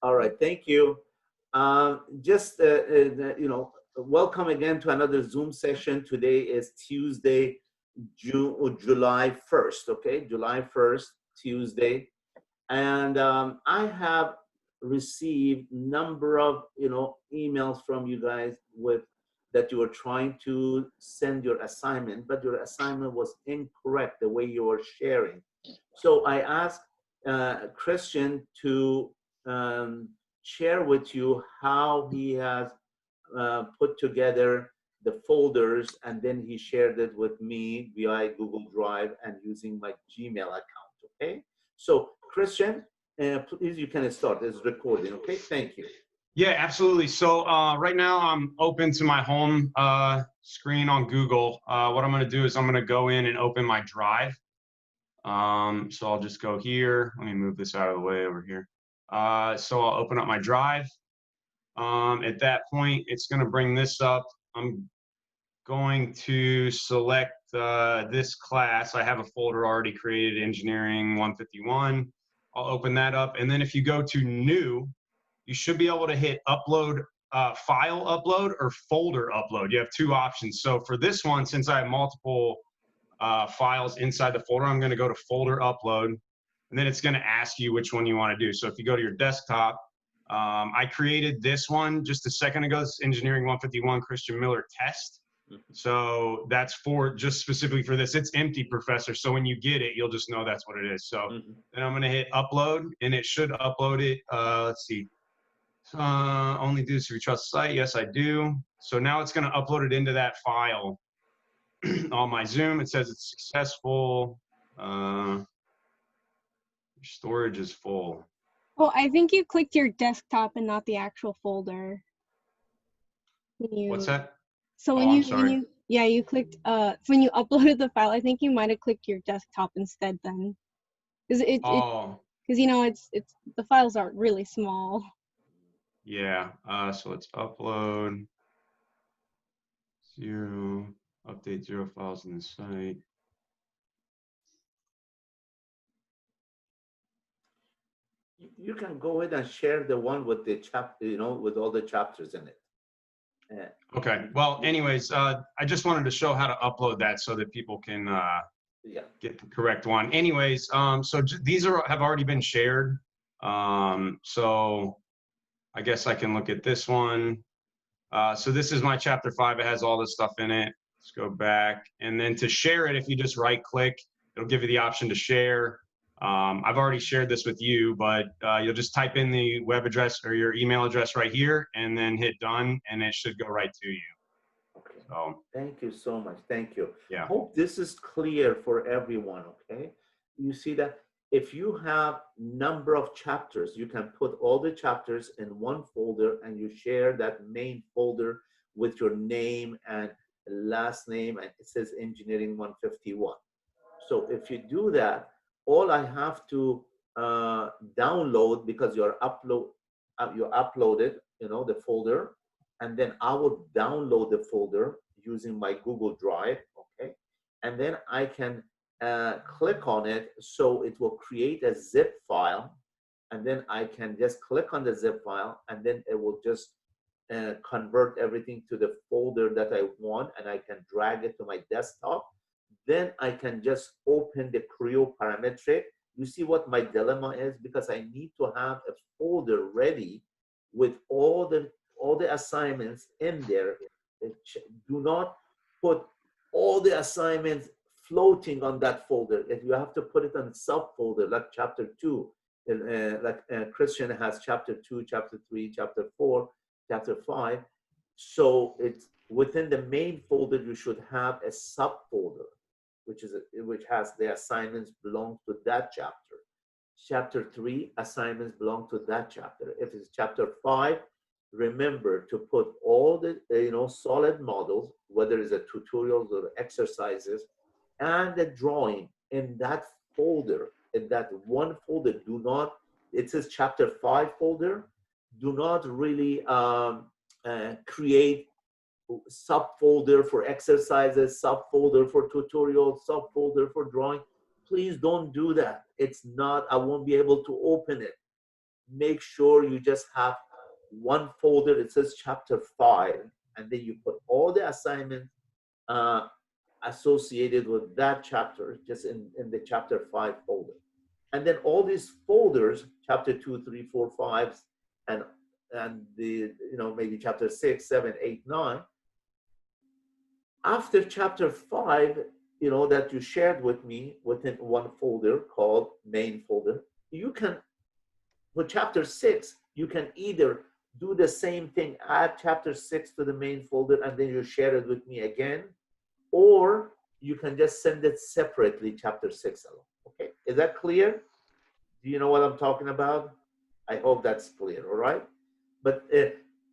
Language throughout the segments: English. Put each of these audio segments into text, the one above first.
All right, thank you. Welcome again to another Zoom session. Today is Tuesday, July 1st, okay? July 1st, Tuesday. And I have received number of, emails from you guys that you were trying to send your assignment, but your assignment was incorrect the way you were sharing. So I asked Christian to share with you how he has put together the folders, and then he shared it with me via Google Drive and using my Gmail account, okay? So Christian, please, you can start this recording, okay? Thank you. Yeah, absolutely. So right now I'm open to my home screen on Google. What I'm going to do is I'm going to go in and open my Drive. So I'll just go here. Let me move this out of the way over here. So I'll open up my Drive. At that point, it's going to bring this up. I'm going to select this class. I have a folder already created, Engineering 151. I'll open that up. And then if you go to New, you should be able to hit Upload, File Upload or Folder Upload. You have two options. So for this one, since I have multiple files inside the folder, I'm going to go to Folder Upload. And then it's going to ask you which one you want to do. So if you go to your desktop, I created this one just a second ago. It's Engineering 151 Christian Miller Test. So that's for just specifically for this. It's empty, Professor. So when you get it, you'll just know that's what it is. So then I'm going to hit Upload, and it should upload it. Let's see. Only do this if you trust the site. Yes, I do. So now it's going to upload it into that file. On my Zoom, it says it's successful. Your storage is full. Well, I think you clicked your desktop and not the actual folder. What's that? So when you clicked when you uploaded the file, I think you might have clicked your desktop instead then, because it's the files are really small. Yeah. So let's upload 0, update 0 files in the site. You can go ahead and share the one with the chapter, with all the chapters in it. Okay. Well, anyways, I just wanted to show how to upload that so that people can get the correct one. Anyways, so these have already been shared. So I guess I can look at this one. So this is my chapter 5. It has all this stuff in it. Let's go back. And then to share it, if you just right click, it'll give you the option to share. I've already shared this with you, but you'll just type in the web address or your email address right here and then hit done, and it should go right to you. Okay. So, thank you so much. Thank you. Yeah. Hope this is clear for everyone, okay? You see that if you have number of chapters, you can put all the chapters in one folder and you share that main folder with your name and last name, and it says Engineering 151. So if you do that, all I have to download, because you uploaded, the folder, and then I will download the folder using my Google Drive, okay? And then I can click on it, so it will create a zip file, and then I can just click on the zip file, and then it will just convert everything to the folder that I want, and I can drag it to my desktop. Then I can just open the Creo parametric. You see what my dilemma is? Because I need to have a folder ready with all the assignments in there. Do not put all the assignments floating on that folder. If you have to put it on a subfolder, like chapter 2, Christian has chapter 2, chapter 3, chapter 4, chapter 5. So it's within the main folder. You should have a subfolder, which has the assignments belong to that chapter. Chapter 3, assignments belong to that chapter. If it's chapter 5, remember to put all the solid models, whether it's a tutorials or exercises, and the drawing in that folder, in that one folder. Do not, it says chapter 5 folder. Do not really create subfolder for exercises, subfolder for tutorials, subfolder for drawing. Please don't do that. It's not, I won't be able to open it. make sure you just have one folder. It says chapter 5, and then you put all the assignments associated with that chapter just in the chapter 5 folder. And then all these folders, chapter 2, 3, 4, 5, and the, maybe chapter 6, 7, 8, 9. After chapter 5, that you shared with me within one folder called main folder, you can, for chapter 6, you can either do the same thing, add chapter 6 to the main folder, and then you share it with me again, or you can just send it separately, chapter 6 alone. Okay, is that clear? Do you know what I'm talking about? I hope that's clear, all right? But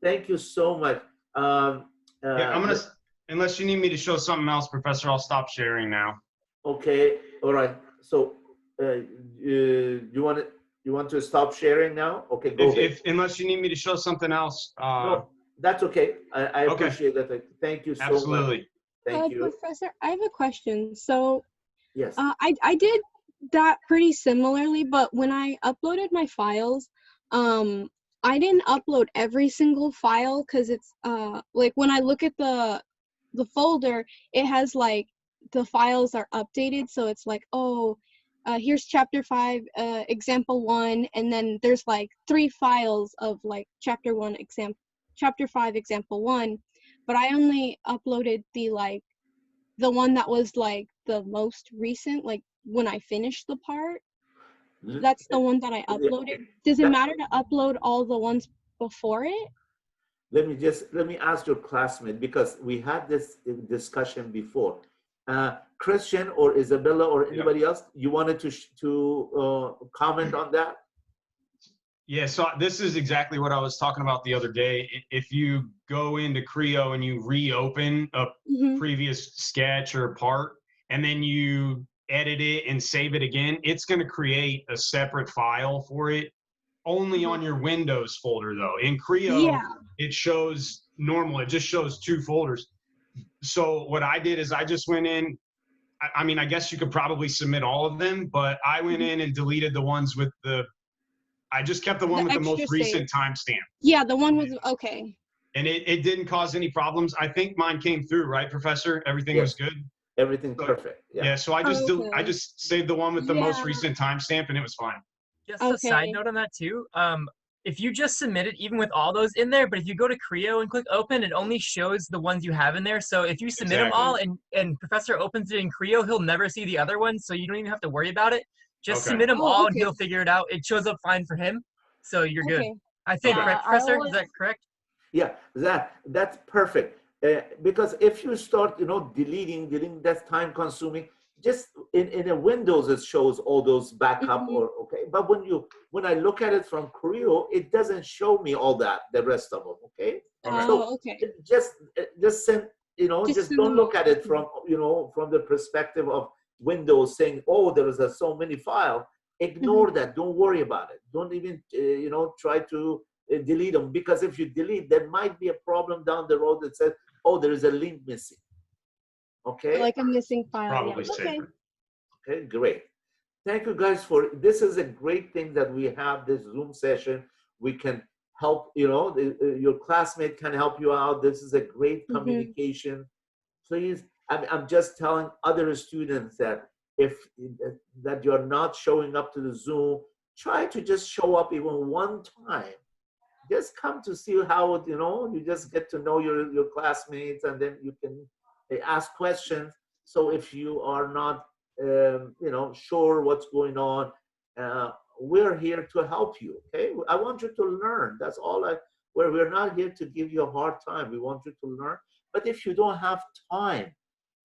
thank you so much. Yeah, I'm gonna, unless you need me to show something else, Professor, I'll stop sharing now. Okay, all right. So you want to stop sharing now? Okay, go ahead. Unless you need me to show something else. No, that's okay. I Okay. appreciate that. Thank you so much. Absolutely. Thank you. Professor, I have a question. So Yes. I did that pretty similarly, but when I uploaded my files, I didn't upload every single file because it's like when I look at the folder, it has like the files are updated, so it's like, oh, here's chapter 5 example 1, and then there's like 3 files of like chapter 5 example 1, but I only uploaded the one that was like the most recent, like when I finished the part. That's the one that I uploaded. Does it matter to upload all the ones before it? Let me ask your classmate, because we had this discussion before. Christian or Isabella or anybody else, you wanted to comment on that? Yeah, so this is exactly what I was talking about the other day. If you go into Creo and you reopen a previous sketch or part, and then you edit it and save it again, it's going to create a separate file for it, only on your Windows folder though. In Creo, it shows normal. It just shows 2 folders. So what I did is I just went in. I mean, I guess you could probably submit all of them, but I went in and deleted the ones with I just kept the one with the most recent timestamp. Yeah, the one with, okay. And it didn't cause any problems. I think mine came through, right, Professor? Everything was good? Everything perfect. Yeah, so I just saved the one with the most recent timestamp, and it was fine. Just a side note on that too. If you just submit it, even with all those in there, but if you go to Creo and click open, it only shows the ones you have in there. So if you submit them all and Professor opens it in Creo, he'll never see the other ones, so you don't even have to worry about it. Just submit them all and he'll figure it out. It shows up fine for him, so you're good. I think, correct, Professor? Is that correct? Yeah, that's perfect. Because if you start, deleting, that's time consuming. Just in a Windows, it shows all those backup but when I look at it from Creo, it doesn't show me all that, the rest of them. Okay. So just send, just don't look at it from, from the perspective of Windows saying, oh, there is so many files. Ignore that. Don't worry about it. Don't even, try to delete them, because if you delete, there might be a problem down the road that says, oh, there is a link missing. Okay. Like a missing file. Probably safer. Okay, great. Thank you guys this is a great thing that we have this Zoom session. We can help, your classmate can help you out. This is a great communication. Please, I'm just telling other students that that you're not showing up to the Zoom, try to just show up even one time. Just come to see how, you just get to know your classmates, and then you can ask questions. So if you are not, sure what's going on, we're here to help you. Okay, I want you to learn. That's all. We're not here to give you a hard time. We want you to learn. But if you don't have time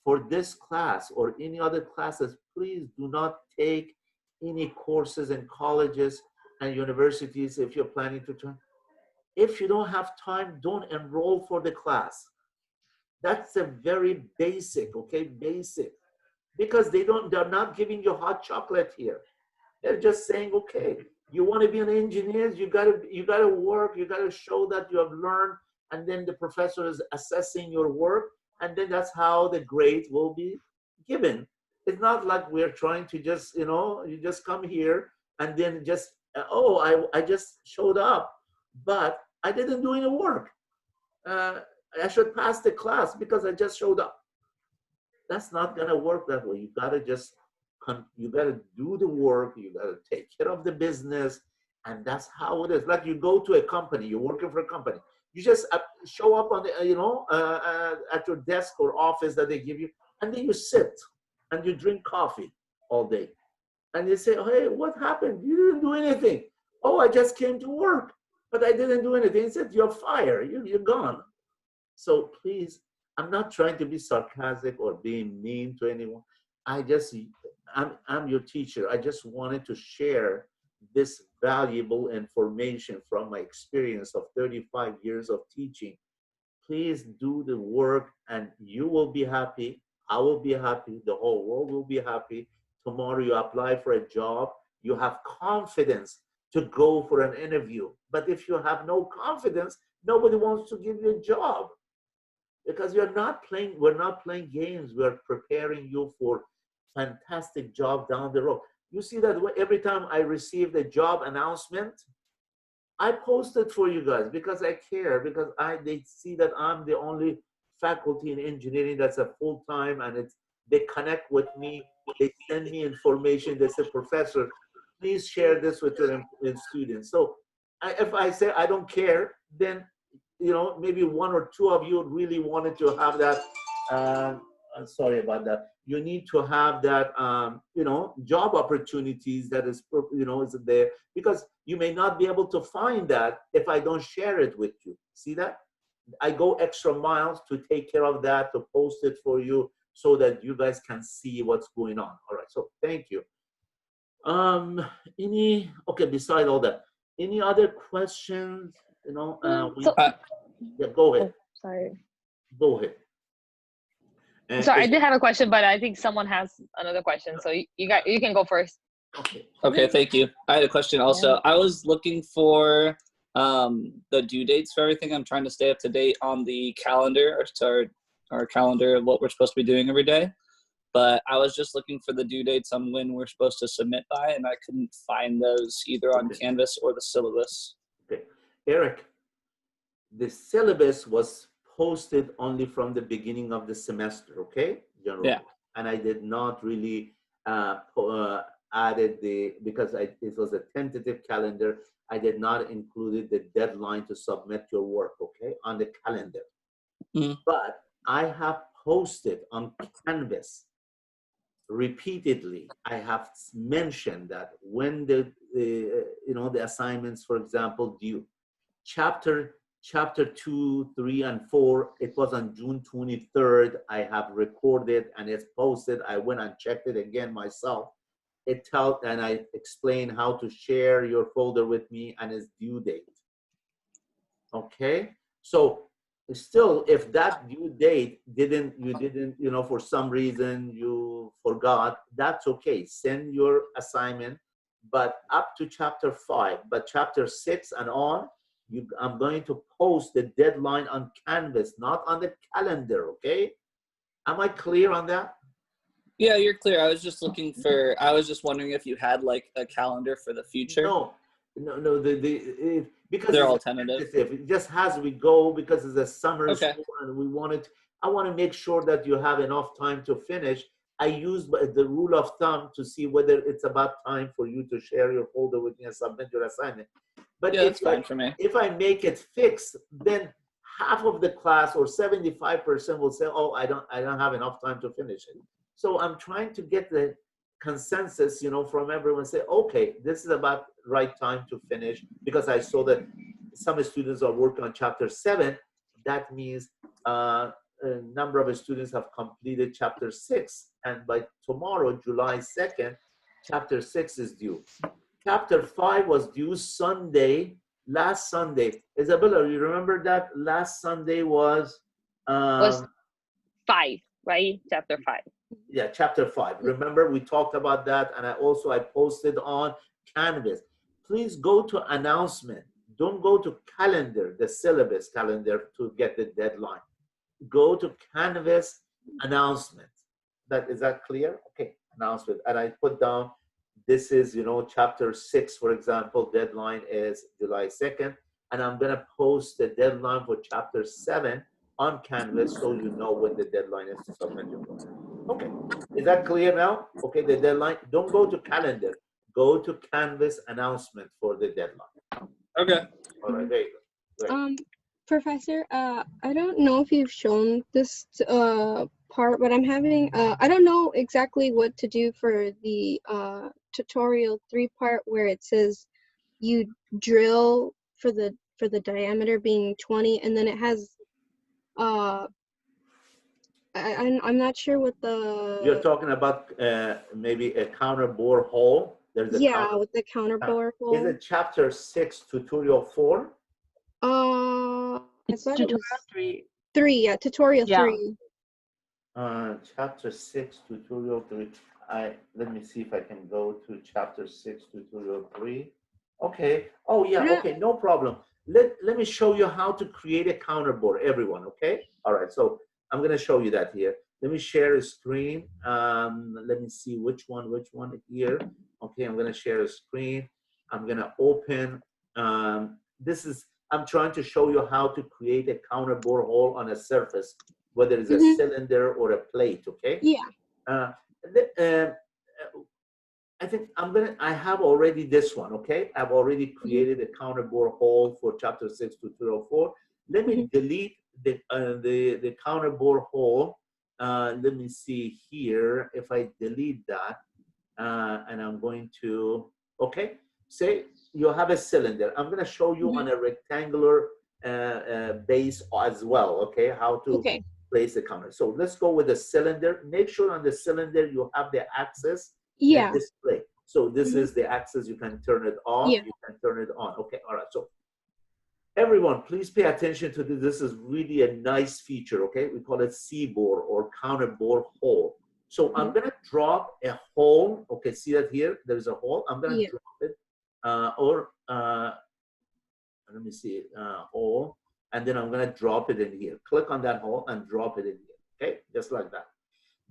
for this class or any other classes, please do not take any courses in colleges and universities if you're planning to turn. If you don't have time, don't enroll for the class. That's a very basic, basic. Because they're not giving you hot chocolate here. They're just saying, okay, you want to be an engineer, you gotta work, you gotta show that you have learned, and then the professor is assessing your work, and then that's how the grade will be given. It's not like we're trying to just, you just come here and then just oh, I just showed up, but I didn't do any work. I should pass the class because I just showed up. That's not gonna work that way. You gotta just, you gotta do the work, you gotta take care of the business, and that's how it is. Like you go to a company, you're working for a company, you just show up on the, at your desk or office that they give you, and then you sit and you drink coffee all day. And you say, hey, what happened? You didn't do anything. Oh, I just came to work, but I didn't do anything. He said, you're fired, you're gone. So please, I'm not trying to be sarcastic or being mean to anyone. I'm your teacher. I just wanted to share this valuable information from my experience of 35 years of teaching. Please do the work and you will be happy. I will be happy. The whole world will be happy. Tomorrow you apply for a job, you have confidence to go for an interview. But if you have no confidence, nobody wants to give you a job. Because we're not playing games. We're preparing you for fantastic job down the road. You see that every time I received a job announcement, I post it for you guys because I care, because they see that I'm the only faculty in engineering that's a full-time, and they connect with me, they send me information, they say, Professor, please share this with your students. So if I say I don't care, then maybe one or two of you really wanted to have that. I'm sorry about that. You need to have that, job opportunities that is there, because you may not be able to find that if I don't share it with you. See that? I go extra miles to take care of that, to post it for you so that you guys can see what's going on. All right, so thank you. Beside all that, any other questions? Yeah, go ahead. Oh, sorry. Go ahead. Sorry, I did have a question, but I think someone has another question. So you can go first. Okay. Okay, thank you. I had a question also. Yeah. I was looking for the due dates for everything. I'm trying to stay up to date on the calendar, or our calendar of what we're supposed to be doing every day. But I was just looking for the due dates on when we're supposed to submit by, and I couldn't find those either on Canvas or the syllabus. Okay. Eric, the syllabus was posted only from the beginning of the semester, okay? Generally. Yeah. And I did not really added because it was a tentative calendar, I did not include the deadline to submit your work, okay, on the calendar. But I have posted on Canvas repeatedly. I have mentioned that when the assignments, for example, due chapter 2, 3, and 4, it was on June 23rd. I have recorded and it's posted. I went and checked it again myself. And I explain how to share your folder with me and its due date. Okay, so still, if that due date you didn't, for some reason you forgot, that's okay. Send your assignment, but up to chapter 5, but chapter 6 and on, I'm going to post the deadline on Canvas, not on the calendar, okay? Am I clear on that? Yeah, you're clear. I was just I was just wondering if you had like a calendar for the future. No, because they're all tentative. It just as we go, because it's a summer Okay. school and I want to make sure that you have enough time to finish. I use the rule of thumb to see whether it's about time for you to share your folder with me and submit your assignment. But yeah, that's fine for me. If I make it fixed, then half of the class or 75% will say, oh, I don't have enough time to finish it. So I'm trying to get the consensus, from everyone, say, okay, this is about right time to finish, because I saw that some students are working on chapter 7. That means a number of students have completed chapter 6, and by tomorrow, July 2nd, chapter 6 is due. Chapter 5 was due last Sunday. Isabella, you remember that last Sunday was 5, right? Chapter 5. Yeah, chapter 5. Remember, we talked about that, and I posted on Canvas. Please go to announcement. Don't go to calendar, the syllabus calendar, to get the deadline. Go to Canvas announcement. Is that clear? Okay, announcement. And I put down this is, you know, chapter 6, for example, deadline is July 2nd, and I'm going to post the deadline for chapter 7 on Canvas so you know when the deadline is to submit your work. Okay, is that clear now? Okay, the deadline, don't go to calendar, go to Canvas announcement for the deadline. Okay. All right, there you go. Great. Professor, I don't know if you've shown this part, but I'm having I don't know exactly what to do for the tutorial 3 part where it says you drill for the diameter being 20, and then it has I'm not sure what the You're talking about maybe a counter bore hole. There's a counter, with the counter bore hole. is it chapter 6 tutorial 4? I thought it was tutorial 3. 3, yeah, tutorial Yeah. 3. Chapter 6 tutorial 3. Let me see if I can go to chapter 6 tutorial 3. Okay. Oh yeah, okay, no problem. Let me show you how to create a counter bore, everyone, okay? All right, so I'm gonna show you that here. Let me share a screen. Let me see which one here. Okay, I'm gonna share a screen. I'm gonna open, I'm trying to show you how to create a counter bore hole on a surface, whether it's a cylinder or a plate, okay? Yeah. I think I have already this one, okay? I've already created a counter bore hole for chapter 6 tutorial 4. Let me delete the counter bore hole. Let me see here if I delete that, and I'm going to, okay, say you have a cylinder. I'm going to show you on a rectangular base as well, okay, how to place the counter. So let's go with the cylinder. Make sure on the cylinder you have the axis and display. So this is the axis. You can turn it off, you can turn it on. Okay, all right. So everyone, please pay attention to this. This is really a nice feature, okay? We call it C-bore or counter bore hole. So I'm gonna drop a hole. Okay, see that here? There's a hole. I'm gonna drop it, let me see, hole, and then I'm gonna drop it in here. Click on that hole and drop it in here, okay? Just like that.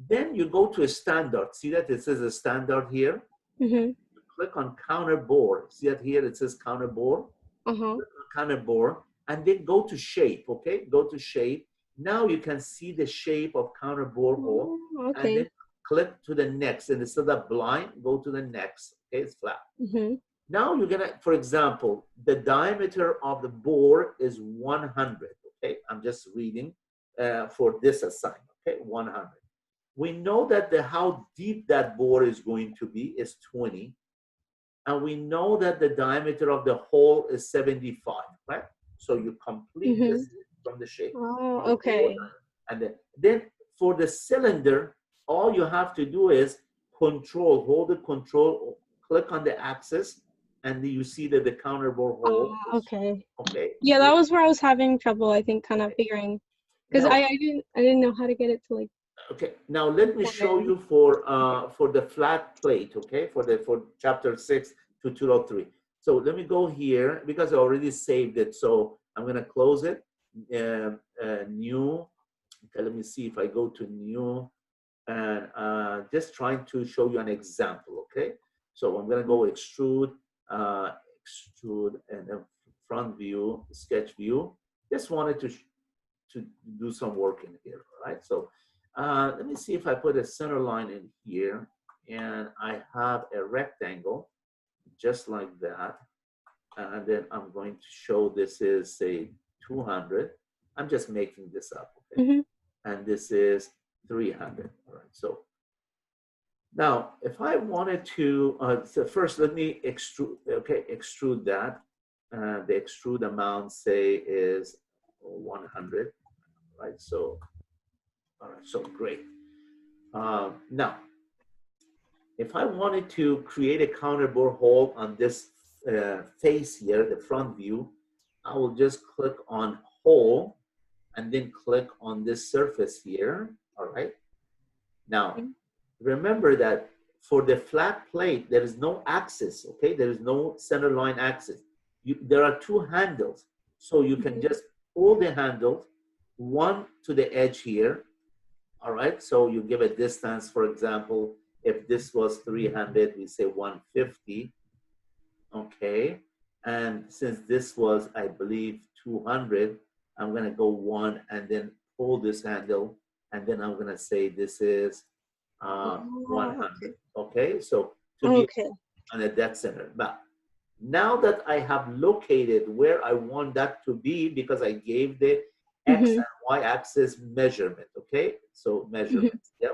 Then you go to a standard. See that it says a standard here? Click on counter bore. See that here? It says counter bore. Counter bore, and then go to shape. Okay, go to shape. Now you can see the shape of counter bore hole, and then click to the next. And instead of blind, go to the next. Okay, it's flat. Now you're gonna, for example, the diameter of the bore is 100. Okay, I'm just reading for this assignment. Okay, 100. We know that how deep that bore is going to be is 20. And we know that the diameter of the hole is 75, right? So you complete this from the shape. Oh, okay. And then for the cylinder, all you have to do is hold the control, click on the axis, and you see that the counter bore hole. Okay. Okay. Yeah, that was where I was having trouble, I think, kind of figuring, because I didn't know how to get it to like. Okay, now let me show you for the flat plate, okay, for chapter 6 tutorial 3. So let me go here because I already saved it. So I'm gonna close it. New. Okay, let me see if I go to new, and just trying to show you an example. Okay, so I'm gonna go extrude, and then front view, sketch view. Just wanted to do some work in here, right? So. Let me see if I put a center line in here, and I have a rectangle just like that, and then I'm going to show this is say 200. I'm just making this up, okay? And this is 300. All right, so now if I wanted to, so first let me extrude, okay, extrude that. The extrude amount say is 100, right? So all right, so great. Now, if I wanted to create a counter bore hole on this face here, the front view, I will just click on hole and then click on this surface here, all right? Now, remember that for the flat plate, there is no axis, okay? There is no center line axis. There are 2 handles. So you can just pull the handle, one to the edge here, all right? So you give a distance, for example, If this was 300, we say 150. Okay. And since this was, I believe, 200, I'm going to go 1 and then pull this handle. And then I'm going to say this is 100. Okay. So to be on a dead center. But now that I have located where I want that to be, because I gave the X and Y axis measurement, okay? So measurements, yeah.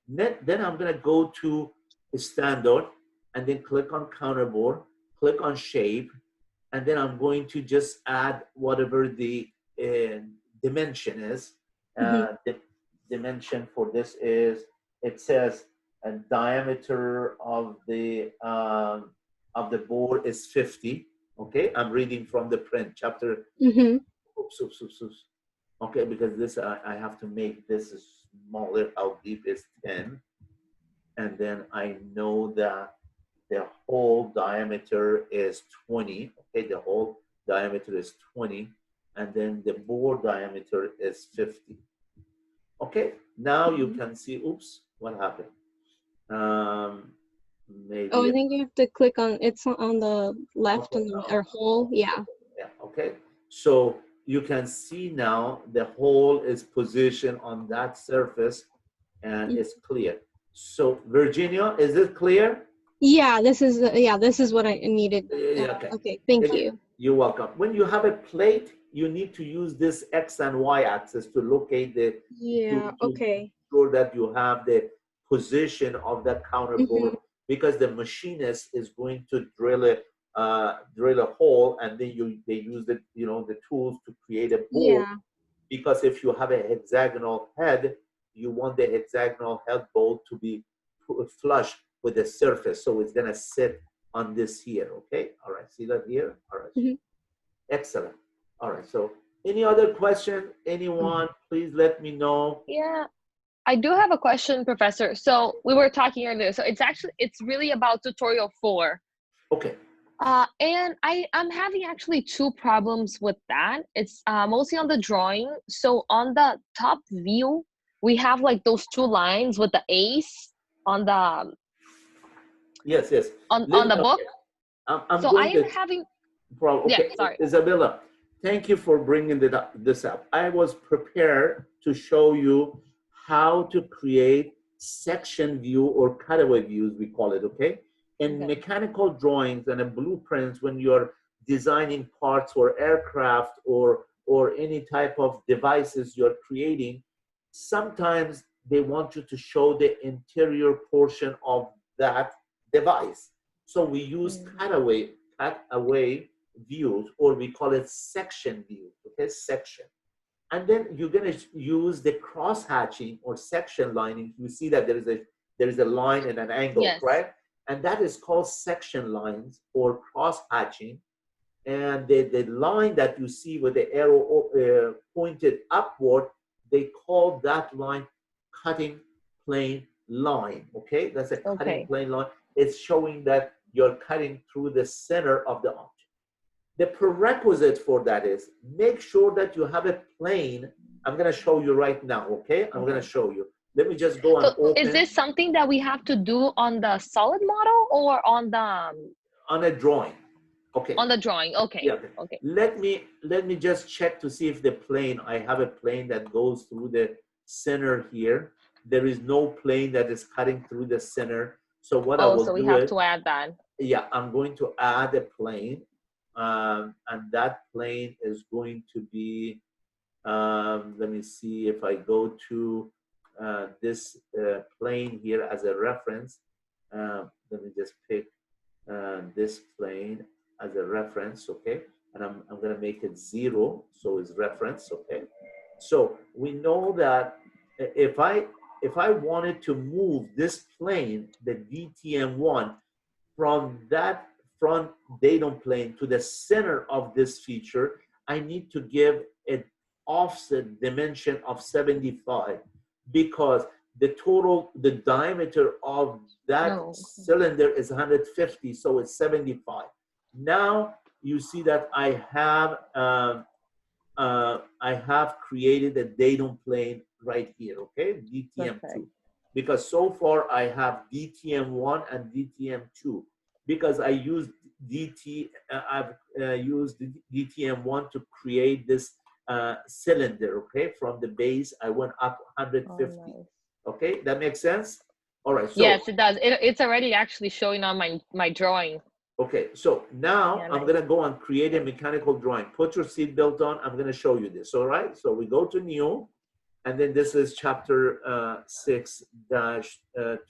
Then I'm gonna go to standard and then click on counterboard, click on shape, and then I'm going to just add whatever the dimension is. The dimension for this is, it says a diameter of the board is 50. Okay, I'm reading from the print chapter. Oops. Okay, because this I have to make this smaller. How deep is 10? And then I know that the whole diameter is 20. Okay, the whole diameter is 20, and then the board diameter is 50. Okay, now you can see. Oops, what happened? Maybe. Oh, I think you have to click on, it's on the left or hole. Yeah. Yeah. Okay. So you can see now the hole is positioned on that surface, and it's clear. So Virginia, is it clear? Yeah. This is what I needed. Yeah, okay. Okay. Thank you. You're welcome. When you have a plate, you need to use this X and Y axis to locate the. Okay. Sure that you have the position of that counterboard, because the machinist is going to drill a hole, and then they use the the tools to create a board. Yeah. Because if you have a hexagonal head, you want the hexagonal head bolt to be flush with the surface, so it's gonna sit on this here. Okay, all right, see that here. All right, excellent. All right, so any other question? Anyone? Please let me know. Yeah, I do have a question, Professor. So we were talking earlier. So it's really about tutorial 4. Okay. And I'm having actually 2 problems with that. It's mostly on the drawing. So on the top view, we have like those 2 lines with the ace on the Yes. on the book. So I am having. Okay. Yeah, sorry. Isabella, thank you for bringing this up. I was prepared to show you how to create section view or cutaway views, we call it, okay? In mechanical drawings and in blueprints, when you're designing parts for aircraft or any type of devices you're creating, sometimes they want you to show the interior portion of that device. So we use cutaway views, or we call it section view, okay, section. And then you're gonna use the cross hatching or section lining. You see that there is a line and an angle, right? And that is called section lines or cross hatching. And the line that you see with the arrow pointed upward, they call that line cutting plane line, okay? That's a cutting plane line. It's showing that you're cutting through the center of the object. The prerequisite for that is make sure that you have a plane. I'm going to show you right now, okay? I'm going to show you. Let me just go and open. Is this something that we have to do on the solid model or on the... On a drawing. Okay. On the drawing, okay. Yeah, okay. Let me just check to see if the plane, I have a plane that goes through the center here. There is no plane that is cutting through the center. So what I will do is... so we have to add that. Yeah, I'm going to add a plane. And that plane is going to be, let me see if I go to this plane here as a reference. Let me just pick this plane as a reference, okay? And I'm gonna make it 0, so it's reference, okay? So we know that if I wanted to move this plane, the DTM1, from that front datum plane to the center of this feature, I need to give an offset dimension of 75, because the diameter of that cylinder is 150, so it's 75. Now you see that I have created a datum plane right here, okay? DTM2. because so far I have DTM1 and DTM2 because I used I've used DTM1 to create this cylinder, okay? From the base, I went up 150. Oh, nice. Okay, that makes sense? All right, so. Yes, it does. It's already actually showing on my drawing. Okay, so now Yeah, I'm nice. gonna go and create a mechanical drawing. Put your seatbelt on, I'm gonna show you this, all right? So we go to new, and then this is chapter 6 dash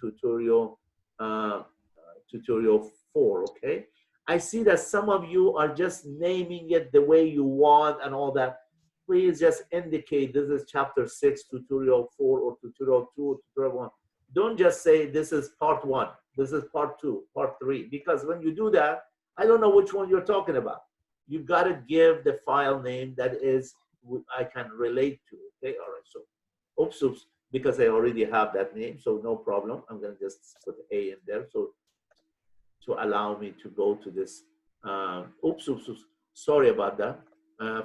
tutorial 4, okay? I see that some of you are just naming it the way you want and all that. Please just indicate this is chapter 6, tutorial 4, or tutorial 2, or tutorial 1. Don't just say this is part 1, this is part 2, part 3, because when you do that, I don't know which one you're talking about. You got to give the file name that is I can relate to, okay? All right, so oops, because I already have that name, so no problem. I'm going to just put A in there so to allow me to go to this. Oops, sorry about that.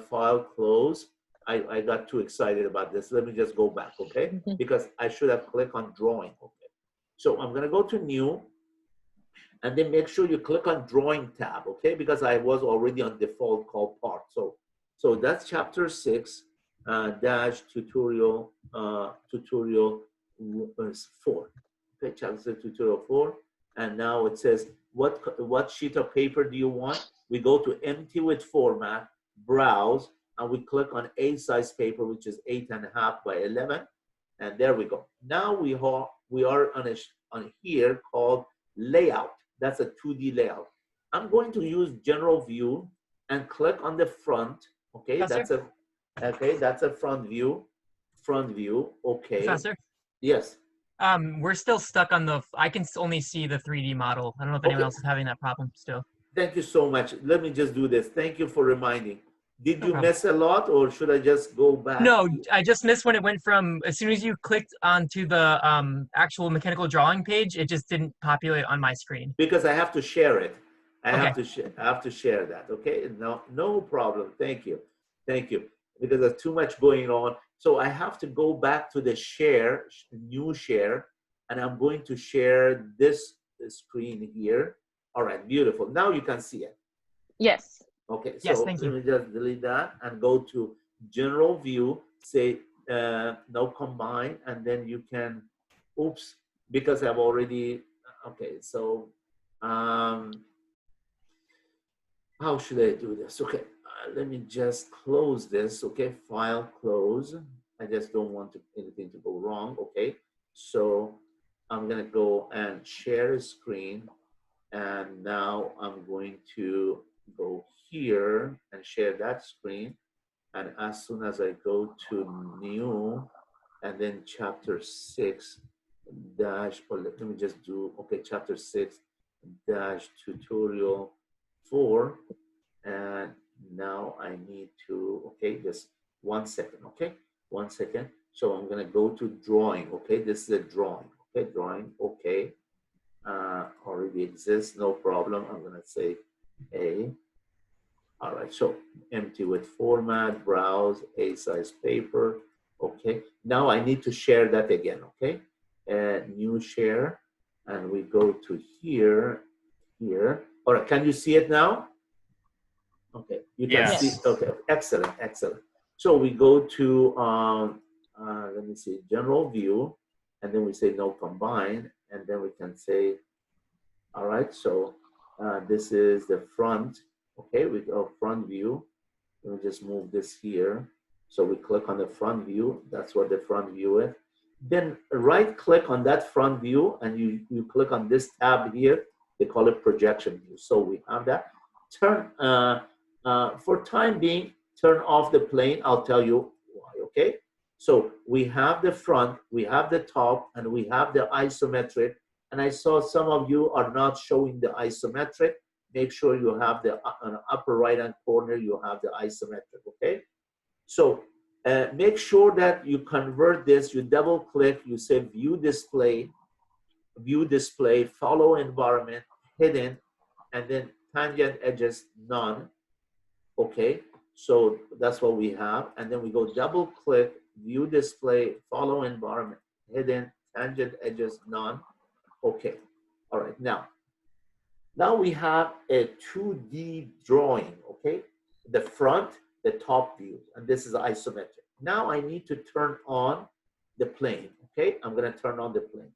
File close. I got too excited about this. Let me just go back, okay? Because I should have clicked on drawing, okay? So I'm gonna go to new, and then make sure you click on drawing tab, okay? Because I was already on default called part. So that's chapter 6 dash tutorial 4. Okay, chapter 6 tutorial 4, and now it says what sheet of paper do you want? We go to empty with format, browse, and we click on A size paper, which is 8.5 by 11, and there we go. Now we are on here called layout. That's a 2D layout. I'm going to use general view and click on the front. Okay, Professor? that's a front view. Okay. Professor? Yes. We're still stuck on I can only see the 3D model. I don't know if anyone else is having that problem still. Thank you so much. Let me just do this. Thank you for reminding. Did you problem. miss a lot, or should I just go back? No, I just missed when it went from, as soon as you clicked onto the actual mechanical drawing page, it just didn't populate on my screen. Because I have to share it. I Okay. have to share that. Okay. No problem. Thank you. Because there's too much going on. So I have to go back to the new share, and I'm going to share this screen here. All right, beautiful. Now you can see it. Yes. Okay, Yes, so thank let you. me just delete that and go to general view, say no combine, and then you can, oops, because I've already, okay, so how should I do this? Okay, let me just close this, okay, file close. I just don't want anything to go wrong, okay? So I'm gonna go and share a screen, and now I'm going to go here and share that screen. And as soon as I go to new, and then chapter 6 dash, or let me just do, okay, chapter 6 dash tutorial 4. And now I need to, okay, just 1 second, okay? 1 second. So I'm gonna go to drawing, okay? This is a drawing, okay? Drawing, okay. Already exists, no problem. I'm gonna say A. All right, so empty with format, browse, A size paper. Okay, now I need to share that again, okay? New share, and we go to here. All right, can you see it now? Okay, you can Yes. see, okay, excellent. So we go to, let me see, general view, and then we say no combine, and then we can say, all right, so this is the front. Okay, we go front view. Let me just move this here. So we click on the front view. That's what the front view is. Then right click on that front view, and you click on this tab here. They call it projection view. So we have that. Turn, for time being, turn off the plane. I'll tell you why, okay? So we have the front, we have the top, and we have the isometric. And I saw some of you are not showing the isometric. Make sure you have the upper right-hand corner, you have the isometric, okay? So make sure that you convert this, you double click, you say view display, follow environment, hidden, and then tangent edges, none, okay? So that's what we have. And then we go double click, view display, follow environment, hidden, tangent edges, none. Okay. All right. Now we have a 2D drawing, okay? The front, the top view, and this is isometric. Now I need to turn on the plane, okay? I'm gonna turn on the plane.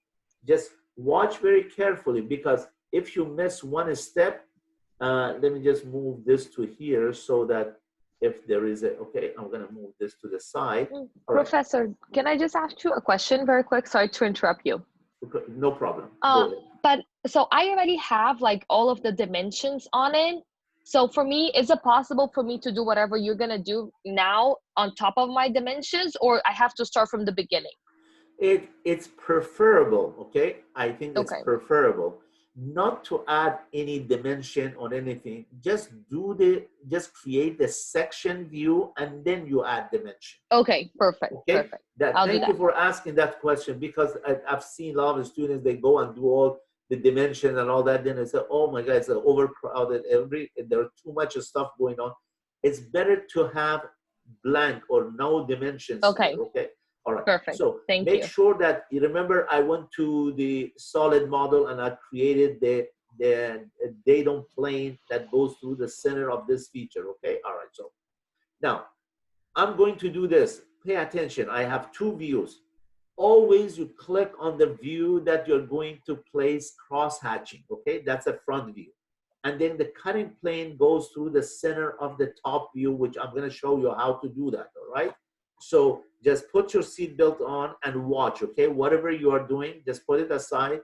Just watch very carefully, because if you miss one step, let me just move this to here so that if there is a, okay, I'm gonna move this to the side. All right. Professor, can I just ask you a question very quick? Sorry to interrupt you. No problem. Go ahead. But so I already have like all of the dimensions on it. So for me, is it possible for me to do whatever you're gonna do now on top of my dimensions, or I have to start from the beginning? It's preferable, okay? I think it's Okay. preferable not to add any dimension on anything. Just create the section view and then you add dimension. Okay, perfect. Okay. Perfect. Thank you for asking that question, because I've seen a lot of students, they go and do all the dimension and all that. Then they say, oh my God, it's overcrowded. There are too much stuff going on. It's better to have blank or no dimensions. Okay. Here, okay. All right. Perfect. So Thank make you. sure that you remember I went to the solid model and I created the datum plane that goes through the center of this feature. Okay. All right. So now I'm going to do this. Pay attention. I have two views. Always you click on the view that you're going to place cross-hatching. Okay. That's a front view. And then the cutting plane goes through the center of the top view, which I'm going to show you how to do that. All right. So just put your seatbelt on and watch, okay? Whatever you are doing, just put it aside.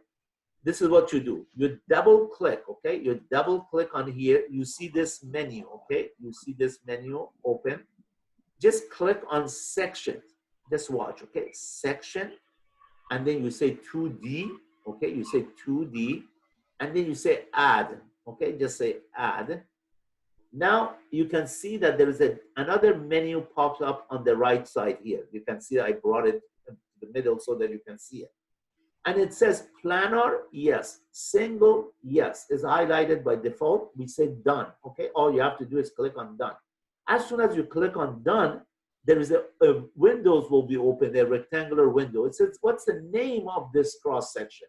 This is what you do. You double click, okay? You double click on here. You see this menu, okay? You see this menu open. Just click on section. Just watch, okay? Section, and then you say 2D, okay? You say 2D, and then you say add, okay? Just say add. Now you can see that there is another menu pops up on the right side here. You can see I brought it to the middle so that you can see it. And it says planar, yes. Single, yes, is highlighted by default. We say done, okay? All you have to do is click on done. As soon as you click on done, there is a windows will be open, a rectangular window. It says, what's the name of this cross section?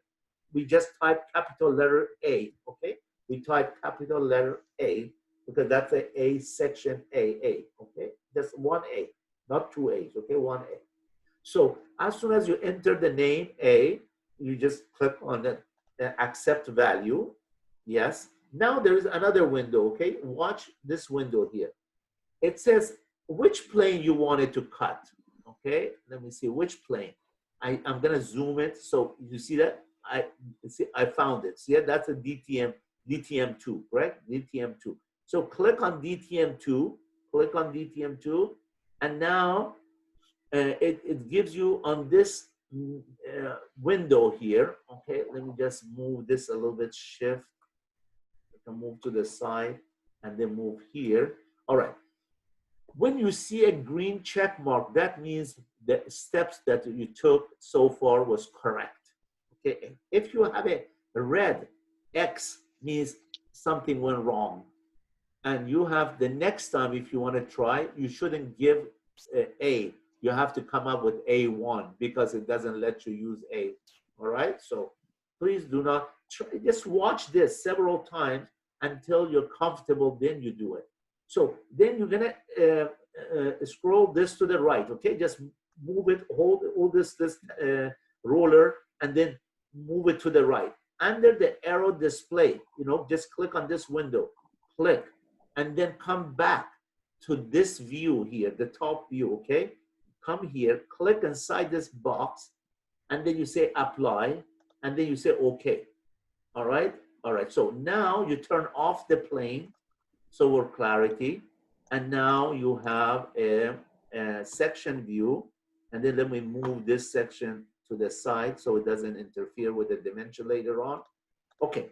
We just type capital letter A, okay? We type capital letter A, because that's a section A, okay? Just one A, not two A's, okay? One A. So as soon as you enter the name A, you just click on the accept value, yes. Now there is another window, okay? Watch this window here. It says which plane you wanted to cut, okay? Let me see which plane. I'm gonna zoom it, so you see that? I found it. See, that's a DTM2, correct? DTM2. So click on DTM2, click on DTM2, and now it gives you on this window here, okay? Let me just move this a little bit, shift. I can move to the side and then move here. All right. When you see a green check mark, that means the steps that you took so far was correct, okay? If you have a red X, means something went wrong. And you have the next time, if you want to try, you shouldn't give A. You have to come up with A1 because it doesn't let you use A. All right. So please do not try. Just watch this several times until you're comfortable. Then you do it. So then you're gonna scroll this to the right. Okay. Just move it. Hold this roller and then move it to the right. Under the arrow display, just click on this window. Click. And then come back to this view here, the top view, okay? Come here, click inside this box, and then you say apply, and then you say okay. All right? All right, so now you turn off the plane, so for clarity, and now you have a section view, and then let me move this section to the side so it doesn't interfere with the dimension later on. Okay.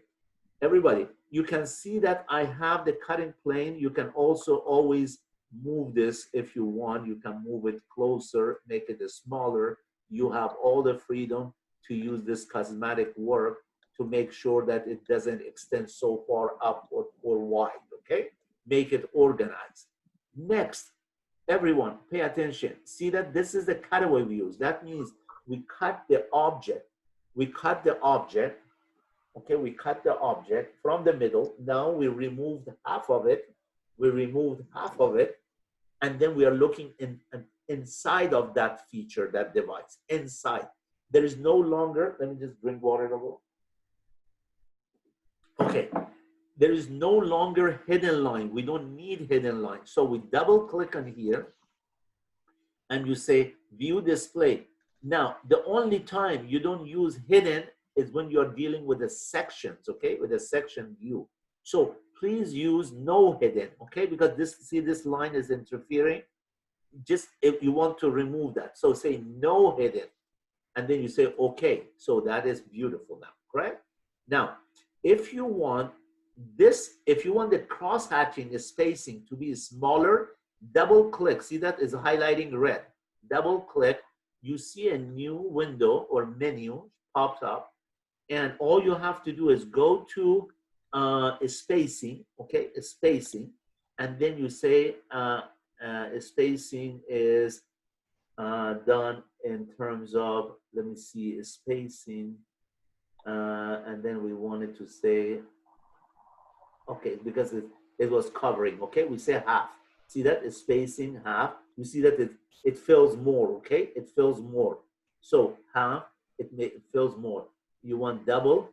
Everybody, you can see that I have the cutting plane. You can also always move this if you want. You can move it closer, make it smaller. You have all the freedom to use this cosmetic work to make sure that it doesn't extend so far up or wide, okay? Make it organized. Next, everyone, pay attention. See that this is the cutaway views. That means we cut the object. We cut the object. Okay, we cut the object from the middle. Now we removed half of it. We removed half of it. And then we are looking inside of that feature, that device, inside. There is no longer, let me just drink water a little. Okay, there is no longer hidden line. We don't need hidden line. So we double click on here and you say view display. Now, the only time you don't use hidden is when you're dealing with the sections, okay, with a section view. So please use no hidden, okay, because this, see, this line is interfering. Just if you want to remove that, so say no hidden, and then you say okay. So that is beautiful now, correct? Now, if you want this, if you want the cross-hatching spacing to be smaller, double click. See, that is highlighting red. Double click. You see a new window or menu pops up, and all you have to do is go to spacing, okay, spacing, and then you say spacing is done in terms of, let me see, spacing, and then we wanted to say, okay, because it was covering, okay, we say half. See that is spacing half. You see that it fills more, okay, it fills more. So half, it fills more. You want double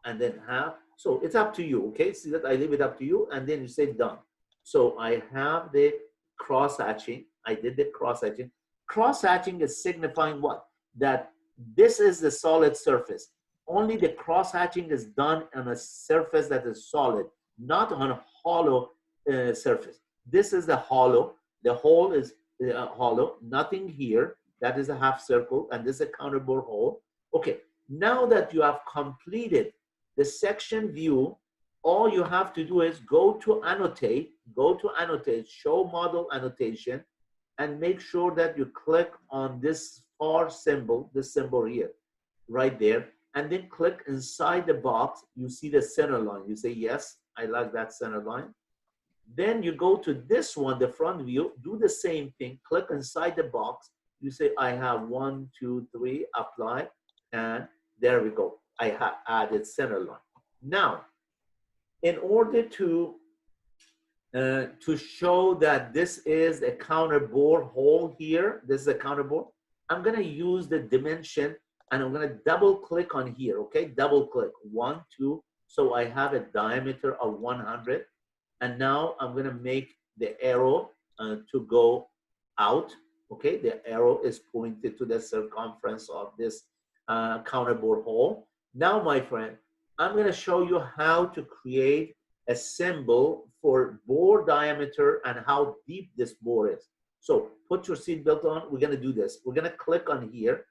and then half. So it's up to you, okay? See that I leave it up to you, and then you say done. So I have the cross-hatching. I did the cross-hatching. Cross-hatching is signifying what? That this is the solid surface. Only the cross-hatching is done on a surface that is solid, not on a hollow surface. This is the hollow. The hole is hollow. Nothing here. That is a half circle, and this is a counterbore hole. Okay, now that you have completed the section view, all you have to do is go to annotate, show model annotation, and make sure that you click on this far symbol, this symbol here, right there, and then click inside the box. You see the center line. You say, yes, I like that center line. Then you go to this one, the front view, do the same thing, click inside the box. You say, I have 1, 2, 3, apply, and there we go. I have added center line. Now, in order to show that this is a counterbore hole here, this is a counterbore, I'm gonna use the dimension and I'm gonna double click on here, okay? Double click, 1, 2, so I have a diameter of 100. And now I'm gonna make the arrow to go out, okay? The arrow is pointed to the circumference of this counterbore hole. Now, my friend, I'm gonna show you how to create a symbol for bore diameter and how deep this bore is. So put your seatbelt on, we're gonna do this. We're gonna click on here,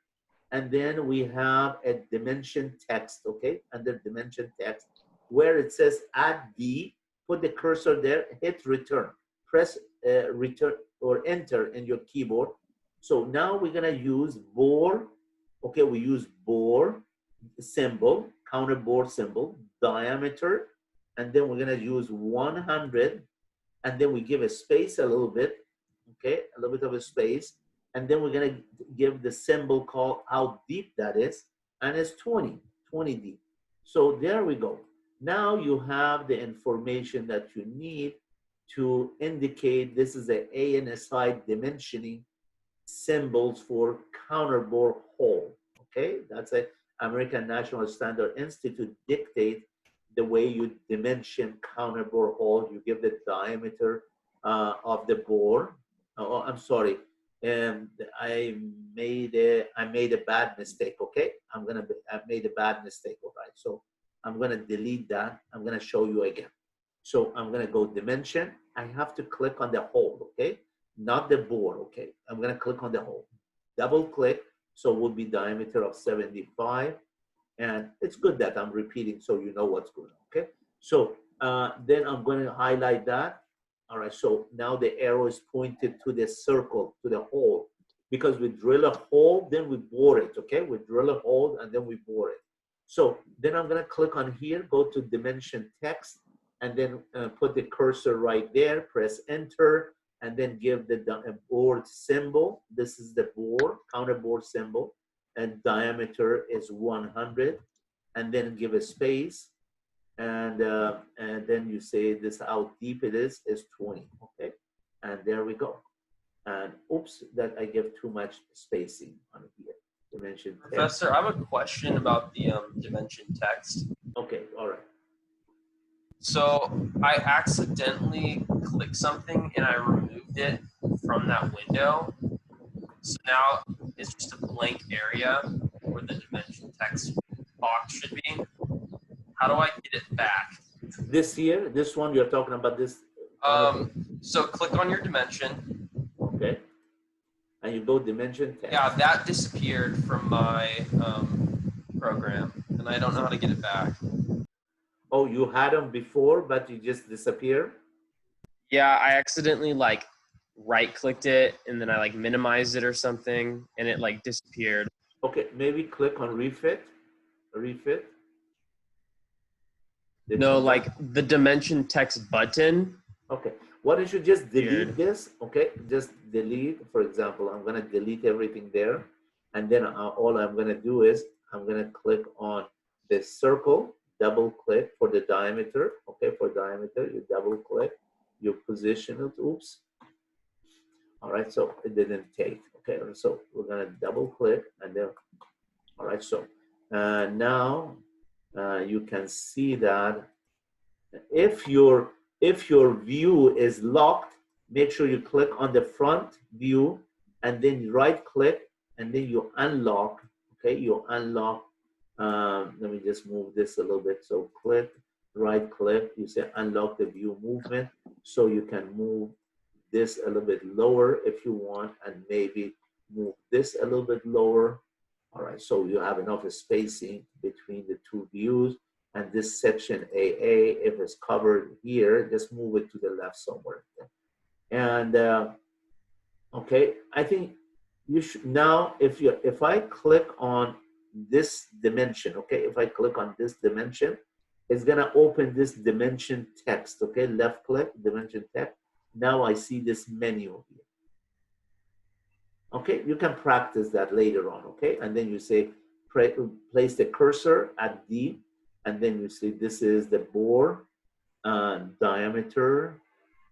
and then we have a dimension text, okay? Under dimension text, where it says add D, put the cursor there, hit return. Press return or enter in your keyboard. So now we're gonna use bore, okay? We use bore symbol, counterbore symbol, diameter, and then we're gonna use 100, and then we give a space a little bit, okay? A little bit of a space, and then we're gonna give the symbol called how deep that is, and it's 20 deep. So there we go. Now you have the information that you need to indicate this is a ANSI dimensioning symbols for counterbore hole, okay? That's a American National Standard Institute dictate the way you dimension counterbore hole. You give the diameter of the bore. Oh, I'm sorry. I made a bad mistake. Okay, I made a bad mistake. All right, so I'm gonna delete that. I'm gonna show you again. So I'm gonna go dimension. I have to click on the hole. Okay, not the bore. Okay, I'm gonna click on the hole. Double click. So it would be diameter of 75. And it's good that I'm repeating so you know what's going on, okay? So then I'm going to highlight that. All right, so now the arrow is pointed to the circle, to the hole. Because we drill a hole, then we bore it, okay? We drill a hole and then we bore it. So then I'm going to click on here, go to dimension text, and then put the cursor right there, press enter, and then give the board symbol. This is the bore, counterbore symbol. and diameter is 100, and then give a space, and then you say this how deep it is 20. Okay, and there we go. And oops, that I give too much spacing on here. Dimension text. Professor, I have a question about the dimension text. Okay, all right. So I accidentally clicked something and I removed it from that window. So now it's just a blank area where the dimension text box should be. How do I get it back? This here, this one you're talking about this. So click on your dimension. Okay. And you go dimension text. Yeah, that disappeared from my program, and I don't know how to get it back. Oh, you had them before, but you just disappear? Yeah, I accidentally like right-clicked it, and then I like minimized it or something, and it like disappeared. Okay, maybe click on refit. Refit. No, like the dimension text button. Okay, why don't you just delete Weird. this? Okay, just delete. For example, I'm gonna delete everything there, and then all I'm gonna do is I'm gonna click on this circle, double click for the diameter. Okay, for diameter, you double click, you position it. Oops. All right, so it didn't take. Okay, so we're gonna double click, and then all right, so now you can see that if your view is locked, make sure you click on the front view and then right click and then you unlock. Okay, you unlock. Let me just move this a little bit. So click, right click, you say unlock the view movement, so you can move this a little bit lower if you want, and maybe move this a little bit lower. All right, so you have enough spacing between the two views. And this section AA, if it's covered here, just move it to the left somewhere. And okay, I think you should now, if I click on this dimension, okay, if I click on this dimension, it's gonna open this dimension text, okay, left click, dimension text. Now I see this menu here. Okay, you can practice that later on, okay? And then you say, place the cursor at D, and then you see this is the bore diameter,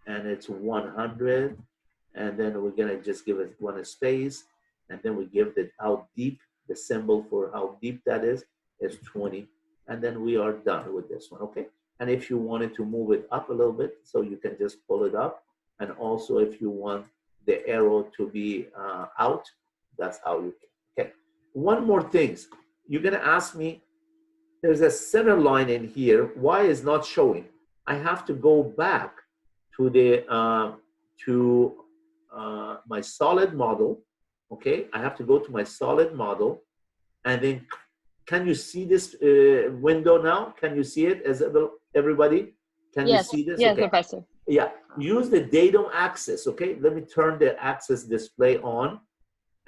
and it's 100, and then we're gonna just give it one space, and then we give it how deep, the symbol for how deep that is 20, and then we are done with this one, okay? And if you wanted to move it up a little bit, so you can just pull it up, and also if you want the arrow to be out, that's how you can. Okay, one more thing. You're gonna ask me, there's a center line in here, why is not showing? I have to go back to the my solid model, okay? I have to go to my solid model, and then can you see this window now? Can you see it as everybody? Can you see this? Yes, okay. Professor. Yeah, use the datum axis, okay? Let me turn the axis display on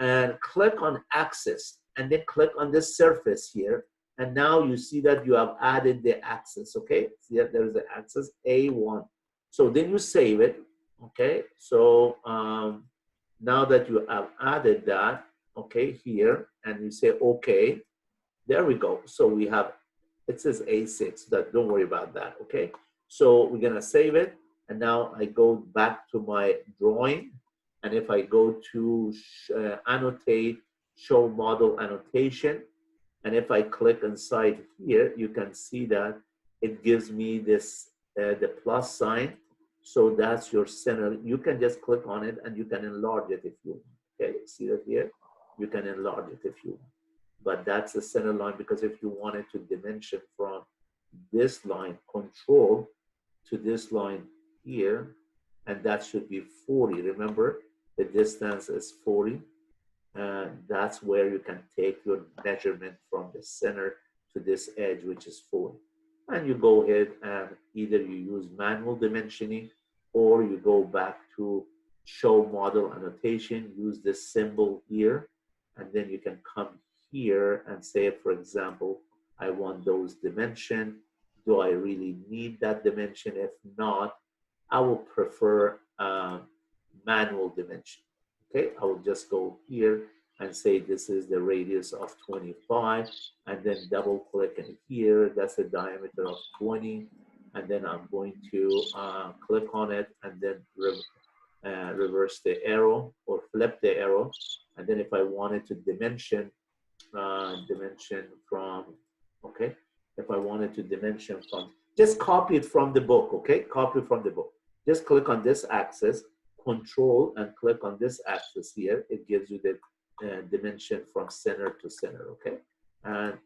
and click on axis, and then click on this surface here. And now you see that you have added the axis, okay? See that there's the axis A1. So then you save it, okay? So now that you have added that, okay, here, and you say, okay, there we go. So we have, it says A6, that don't worry about that, okay? So we're gonna save it. And now I go back to my drawing. And if I go to annotate, show model annotation, and if I click inside here, you can see that it gives me this, the plus sign. So that's your center. You can just click on it and you can enlarge it if you want. Okay, see that here? You can enlarge it if you want. But that's the center line, because if you wanted to dimension from this line control to this line here, and that should be 40. Remember, the distance is 40. That's where you can take your measurement from the center to this edge, which is 40. And you go ahead and either you use manual dimensioning, or you go back to show model annotation, use this symbol here, and then you can come here and say, for example, I want those dimension. Do I really need that dimension? If not, I will prefer manual dimension. Okay, I will just go here and say this is the radius of 25, and then double click in here. That's the diameter of 20, and then I'm going to click on it, and then reverse the arrow or flip the arrow. And then if I wanted to dimension from, okay, if I wanted to dimension from, just copy it from the book, okay? Copy it from the book. Just click on this axis, control, and click on this axis here. It gives you the dimension from center to center, okay?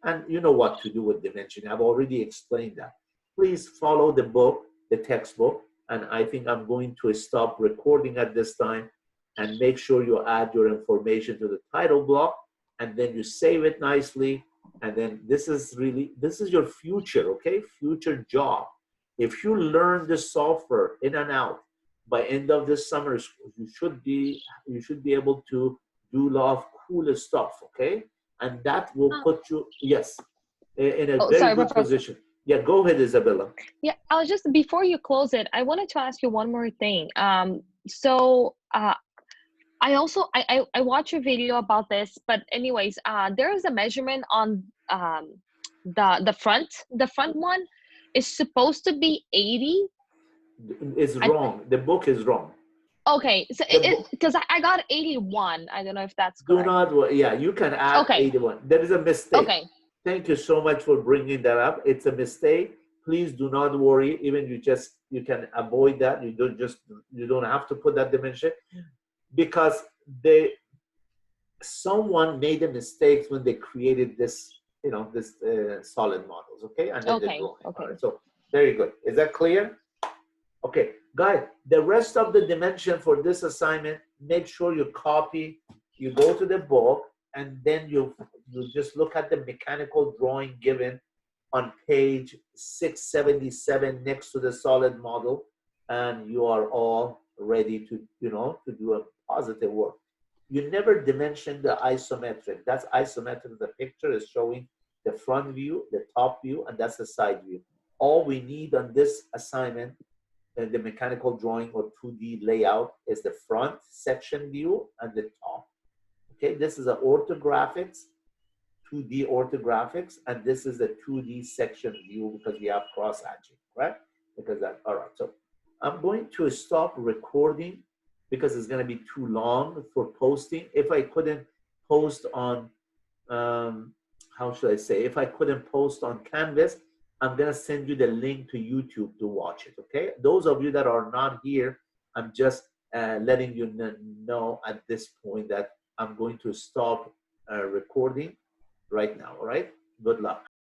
And you know what to do with dimension. I've already explained that. Please follow the book, the textbook, and I think I'm going to stop recording at this time, and make sure you add your information to the title block, and then you save it nicely. And then this is your future, okay? Future job. If you learn this software in and out, by end of this summer school, you should be able to do a lot of cool stuff, okay? And that will put you, yes, in a very good position. Yeah, go ahead, Isabella. Yeah, I was just, before you close it, I wanted to ask you one more thing. I also I watched a video about this, but anyways, there is a measurement on the front one is supposed to be 80. It's wrong. The book is wrong. Okay, so because I got 81. I don't know if that's correct. Do not, yeah, you can add 81. There is a mistake. Okay. Thank you so much for bringing that up. It's a mistake. Please do not worry. Even you can avoid that. You don't have to put that dimension, because someone made a mistake when they created this, this solid models, okay? And then okay. All right, so very good. Is that clear? Okay, guys, the rest of the dimension for this assignment, make sure you copy, you go to the book, and then you just look at the mechanical drawing given on page 677 next to the solid model, and you are all ready to, to do a positive work. You never dimension the isometric. That's isometric. The picture is showing the front view, the top view, and that's the side view. All we need on this assignment, the mechanical drawing or 2D layout, is the front section view and the top. Okay, this is an orthographics, 2D orthographics, and this is the 2D section view because we have cross-hatching, right? Because that, all right, so I'm going to stop recording because it's going to be too long for posting. If I couldn't post on, how should I say? If I couldn't post on Canvas, I'm going to send you the link to YouTube to watch it, okay? Those of you that are not here, I'm just letting you know at this point that I'm going to stop recording right now, all right? Good luck.